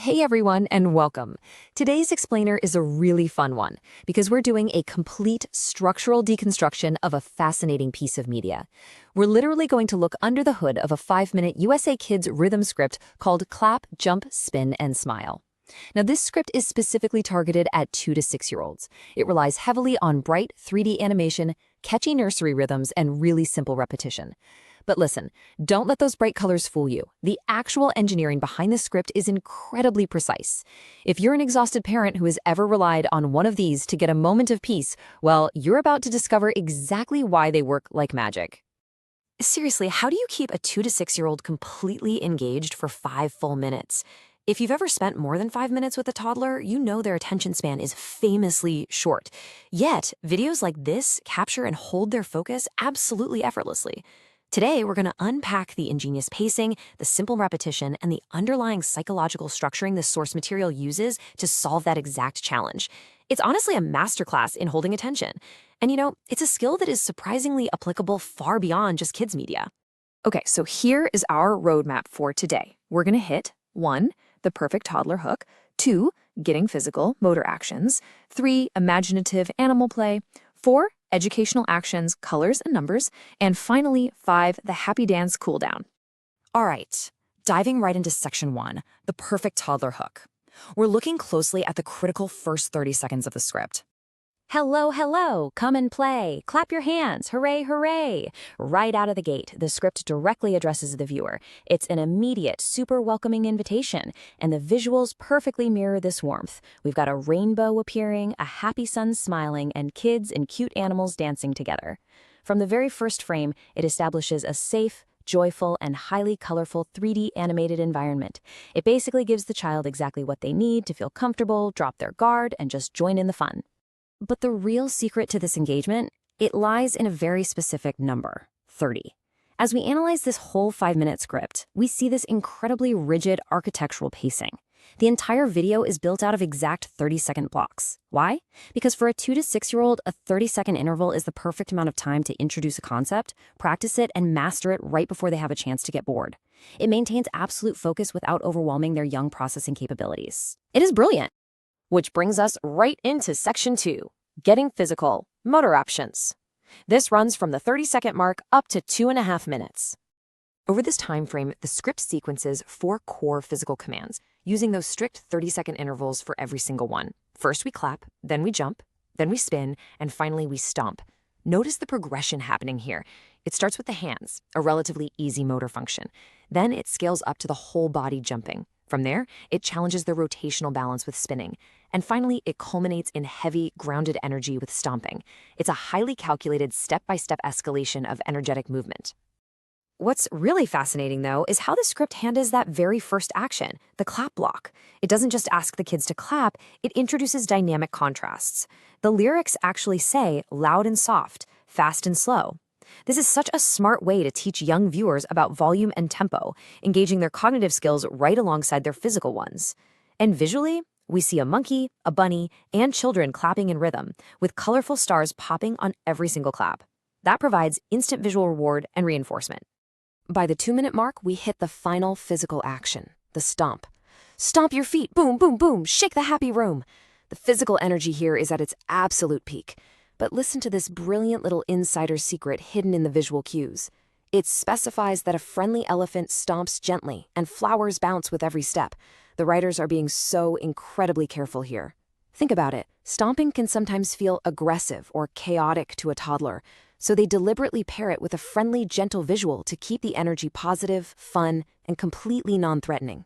Hey everyone, and welcome. Today's explainer is a really fun one because we're doing a complete structural deconstruction of a fascinating piece of media. We're literally going to look under the hood of a 5-minute USA Kids rhythm script called Clap, Jump, Spin, and Smile. Now, this script is specifically targeted at 2 to 6-year-olds. It relies heavily on bright 3D animation, catchy nursery rhythms, and really simple repetition. But listen, don't let those bright colors fool you. The actual engineering behind the script is incredibly precise. If you're an exhausted parent who has ever relied on one of these to get a moment of peace, well, you're about to discover exactly why they work like magic. Seriously, how do you keep a 2 to 6-year-old completely engaged for 5 full minutes? If you've ever spent more than 5 minutes with a toddler, you know their attention span is famously short. Yet, videos like this capture and hold their focus absolutely effortlessly. Today, we're going to unpack the ingenious pacing, the simple repetition, and the underlying psychological structuring the source material uses to solve that exact challenge. It's honestly a masterclass in holding attention. And it's a skill that is surprisingly applicable far beyond just kids' media. Okay, so here is our roadmap for today. We're going to hit 1, the perfect toddler hook, 2, getting physical, motor actions, 3, imaginative animal play, 4, educational actions, colors and numbers, and finally, 5, the happy dance cool down. All right, diving right into section 1, the perfect toddler hook. We're looking closely at the critical first 30 seconds of the script. Hello, hello, come and play, clap your hands, hooray, hooray. Right out of the gate, the script directly addresses the viewer. It's an immediate, super welcoming invitation, and the visuals perfectly mirror this warmth. We've got a rainbow appearing, a happy sun smiling, and kids and cute animals dancing together. From the very first frame, it establishes a safe, joyful, and highly colorful 3D animated environment. It basically gives the child exactly what they need to feel comfortable, drop their guard, and just join in the fun. But the real secret to this engagement, it lies in a very specific number, 30. As we analyze this whole 5-minute script, we see this incredibly rigid architectural pacing. The entire video is built out of exact 30-second blocks. Why? Because for a 2 to 6-year-old, a 30-second interval is the perfect amount of time to introduce a concept, practice it, and master it right before they have a chance to get bored. It maintains absolute focus without overwhelming their young processing capabilities. It is brilliant. Which brings us right into section 2, getting physical, motor options. This runs from the 30-second mark up to 2.5 minutes. Over this time frame, the script sequences 4 core physical commands, using those strict 30-second intervals for every single one. First we clap, then we jump, then we spin, and finally we stomp. Notice the progression happening here. It starts with the hands, a relatively easy motor function. Then it scales up to the whole body jumping. From there, it challenges their rotational balance with spinning. And finally, it culminates in heavy, grounded energy with stomping. It's a highly calculated step-by-step escalation of energetic movement. What's really fascinating, though, is how the script handles that very first action, the clap block. It doesn't just ask the kids to clap, it introduces dynamic contrasts. The lyrics actually say loud and soft, fast and slow. This is such a smart way to teach young viewers about volume and tempo, engaging their cognitive skills right alongside their physical ones. And visually, we see a monkey, a bunny, and children clapping in rhythm, with colorful stars popping on every single clap. That provides instant visual reward and reinforcement. By the 2-minute mark, we hit the final physical action, the stomp. Stomp your feet, boom, boom, boom, shake the happy room. The physical energy here is at its absolute peak. But listen to this brilliant little insider secret hidden in the visual cues. It specifies that a friendly elephant stomps gently and flowers bounce with every step. The writers are being so incredibly careful here. Think about it. Stomping can sometimes feel aggressive or chaotic to a toddler, so they deliberately pair it with a friendly, gentle visual to keep the energy positive, fun, and completely non-threatening.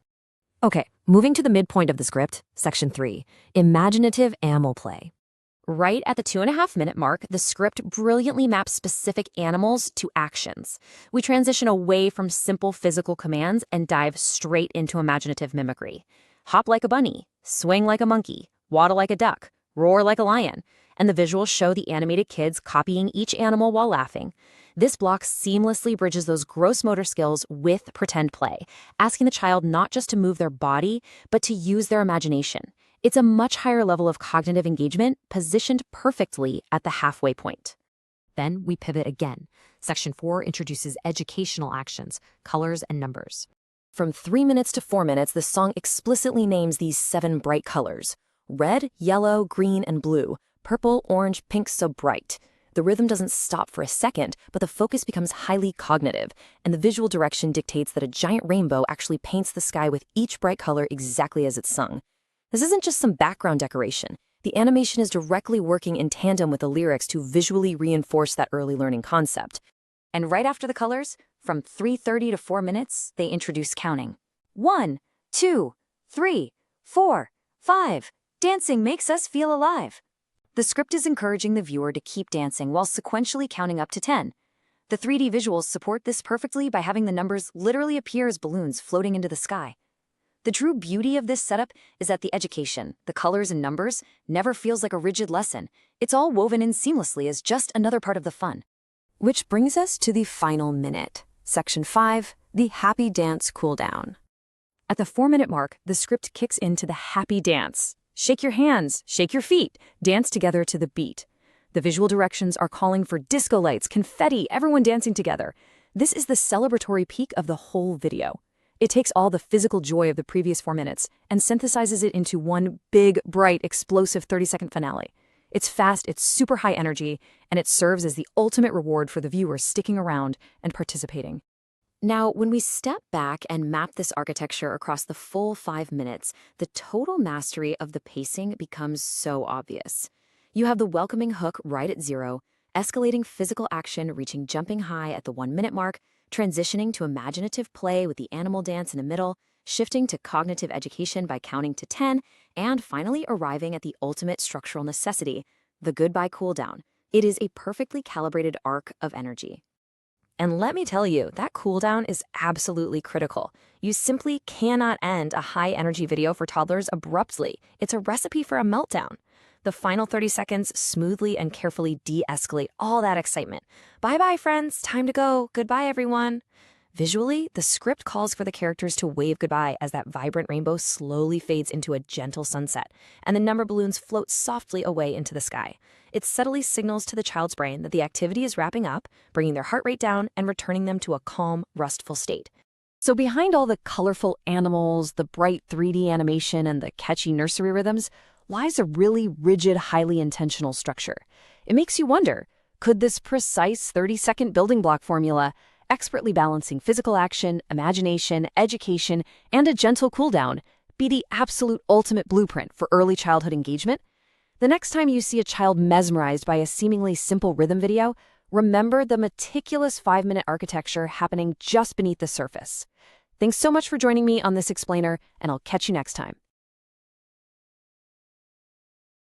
Okay, moving to the midpoint of the script, section 3, imaginative animal play. Right at the 2.5-minute mark, the script brilliantly maps specific animals to actions. We transition away from simple physical commands and dive straight into imaginative mimicry. Hop like a bunny, swing like a monkey, waddle like a duck, roar like a lion, and the visuals show the animated kids copying each animal while laughing. This block seamlessly bridges those gross motor skills with pretend play, asking the child not just to move their body, but to use their imagination. It's a much higher level of cognitive engagement, positioned perfectly at the halfway point. Then we pivot again. Section 4 introduces educational actions, colors, and numbers. From 3 minutes to 4 minutes, the song explicitly names these 7 bright colors: red, yellow, green, and blue, purple, orange, pink, so bright. The rhythm doesn't stop for a second, but the focus becomes highly cognitive, and the visual direction dictates that a giant rainbow actually paints the sky with each bright color exactly as it's sung. This isn't just some background decoration. The animation is directly working in tandem with the lyrics to visually reinforce that early learning concept. And right after the colors, from 3:30 to 4 minutes, they introduce counting. 1, 2, 3, 4, 5. Dancing makes us feel alive. The script is encouraging the viewer to keep dancing while sequentially counting up to 10. The 3D visuals support this perfectly by having the numbers literally appear as balloons floating into the sky. The true beauty of this setup is that the education, the colors and numbers, never feels like a rigid lesson. It's all woven in seamlessly as just another part of the fun. Which brings us to the final minute. Section 5, the happy dance cooldown. At the 4-minute mark, the script kicks into the happy dance. Shake your hands, shake your feet, dance together to the beat. The visual directions are calling for disco lights, confetti, everyone dancing together. This is the celebratory peak of the whole video. It takes all the physical joy of the previous 4 minutes and synthesizes it into one big, bright, explosive 30-second finale. It's fast, it's super high energy, and it serves as the ultimate reward for the viewer sticking around and participating. Now, when we step back and map this architecture across the full 5 minutes, the total mastery of the pacing becomes so obvious. You have the welcoming hook right at 0, escalating physical action reaching jumping high at the 1-minute mark, transitioning to imaginative play with the animal dance in the middle, shifting to cognitive education by counting to 10, and finally arriving at the ultimate structural necessity, the goodbye cooldown. It is a perfectly calibrated arc of energy. And let me tell you, that cooldown is absolutely critical. You simply cannot end a high-energy video for toddlers abruptly. It's a recipe for a meltdown. The final 30 seconds smoothly and carefully de-escalate all that excitement. Bye-bye, friends. Time to go. Goodbye, everyone. Visually, the script calls for the characters to wave goodbye as that vibrant rainbow slowly fades into a gentle sunset, and the number balloons float softly away into the sky. It subtly signals to the child's brain that the activity is wrapping up, bringing their heart rate down and returning them to a calm, restful state. So behind all the colorful animals, the bright 3D animation, and the catchy nursery rhythms, lies a really rigid, highly intentional structure. It makes you wonder, could this precise 30-second building block formula, expertly balancing physical action, imagination, education, and a gentle cooldown, be the absolute ultimate blueprint for early childhood engagement? The next time you see a child mesmerized by a seemingly simple rhythm video, remember the meticulous 5-minute architecture happening just beneath the surface. Thanks so much for joining me on this explainer, and I'll catch you next time.